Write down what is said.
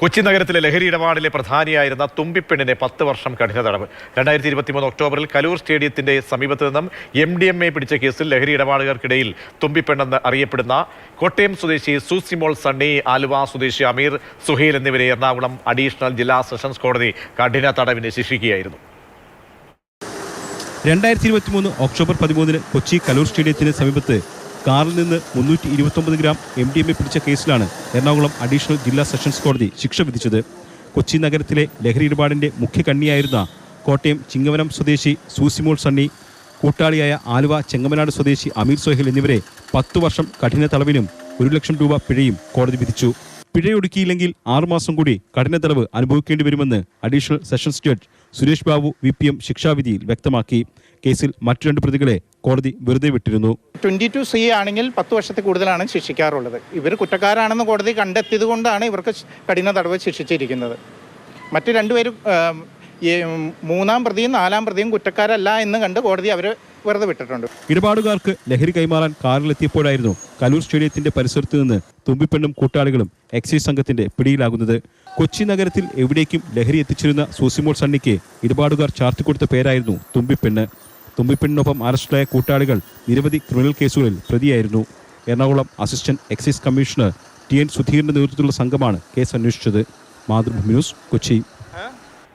കൊച്ചി നഗരത്തിലെ ലഹരി ഇടപാടിലെ പ്രധാനിയായിരുന്ന തുമ്പിപ്പെണ്ണിനെ 10 വർഷം കഠിന തടവ്. 2023 ഒക്ടോബറിൽ കലൂർ സ്റ്റേഡിയത്തിന്റെ സമീപത്ത് നിന്നും MDMA പിടിച്ച കേസിൽ ലഹരി ഇടപാടുകാർക്കിടയിൽ തുമ്പിപ്പെണ്ണെന്ന് അറിയപ്പെടുന്ന കോട്ടയം സ്വദേശി സൂസിമോൾ സണ്ണി, ആലുവ സ്വദേശി അമീർ സുഹൈൽ എന്നിവരെ എറണാകുളം അഡീഷണൽ ജില്ലാ സെഷൻസ് കോടതി കഠിന തടവിന് ശിക്ഷിക്കുകയായിരുന്നു. 2023 ഒക്ടോബർ 13 കൊച്ചി കലൂർ സ്റ്റേഡിയത്തിന് സമീപത്ത് കാറിൽ നിന്ന് 329 ഗ്രാം MDMA പിടിച്ച കേസിലാണ് എറണാകുളം അഡീഷണൽ ജില്ലാ സെഷൻസ് കോടതി ശിക്ഷ വിധിച്ചത്. കൊച്ചി നഗരത്തിലെ ലഹരി ഇടപാടിന്റെ മുഖ്യ കണ്ണിയായിരുന്ന കോട്ടയം ചിങ്ങവനം സ്വദേശി സൂസിമോൾ സണ്ണി, കൂട്ടാളിയായ ആലുവ ചെങ്ങമനാട് സ്വദേശി അമീർ സുഹൈൽ എന്നിവരെ 10 വർഷം കഠിന തടവിനും 1 ലക്ഷം രൂപ പിഴയും കോടതി വിധിച്ചു. പിഴയൊടുക്കിയില്ലെങ്കിൽ 6 മാസം കൂടി കഠിന തടവ് അനുഭവിക്കേണ്ടി വരുമെന്ന് additional sessions judge Suresh Babu VPM ശിക്ഷാവിധിയിൽ വ്യക്തമാക്കി. കേസിൽ മറ്റു 2 പ്രതികളെ കോടതി വെറുതെ വിട്ടിരുന്നു. 22C ആണെങ്കിൽ 10 വർഷത്തിൽ കൂടുതലാണ് ശിക്ഷിക്കാറുള്ളത്. ഇവർ കുറ്റക്കാരാണെന്ന് കോടതി കണ്ടെത്തിയത് കൊണ്ടാണ് ഇവർക്ക് കഠിന തടവ് ശിക്ഷിച്ചിരിക്കുന്നത്. മറ്റു 2 പേരും 3-ാം പ്രതിയും 4-ാം പ്രതിയും കുറ്റക്കാരല്ല എന്ന് കണ്ട് കോടതി അവരെ വെറുതെ വിട്ടിട്ടുണ്ട്. ഇടപാടുകാർക്ക് ലഹരി കൈമാറാൻ കാറിലെത്തിയപ്പോഴായിരുന്നു കലൂർ സ്റ്റേഡിയത്തിന്റെ പരിസരത്ത് നിന്ന് തുമ്പിപ്പെണ്ണും കൂട്ടാളികളും എക്സൈസ് സംഘത്തിന്റെ പിടിയിലാകുന്നത്. കൊച്ചി നഗരത്തിൽ എവിടേക്കും ലഹരി എത്തിച്ചിരുന്ന സൂസിമോൾ സണ്ണിക്ക് ഇടപാടുകാർ ചാർത്തിക്കൊടുത്ത പേരായിരുന്നു തുമ്പിപ്പെണ്ണ്. തുമ്പിപ്പെണ്ണിനൊപ്പം അറസ്റ്റിലായ കൂട്ടാളികൾ നിരവധി ക്രിമിനൽ കേസുകളിൽ പ്രതിയായിരുന്നു. Ernakulam assistant excise commissioner TN സുധീറിന്റെ നേതൃത്വത്തിലുള്ള സംഘമാണ് കേസ് അന്വേഷിച്ചത്. മാതൃഭൂമി ന്യൂസ്, കൊച്ചി.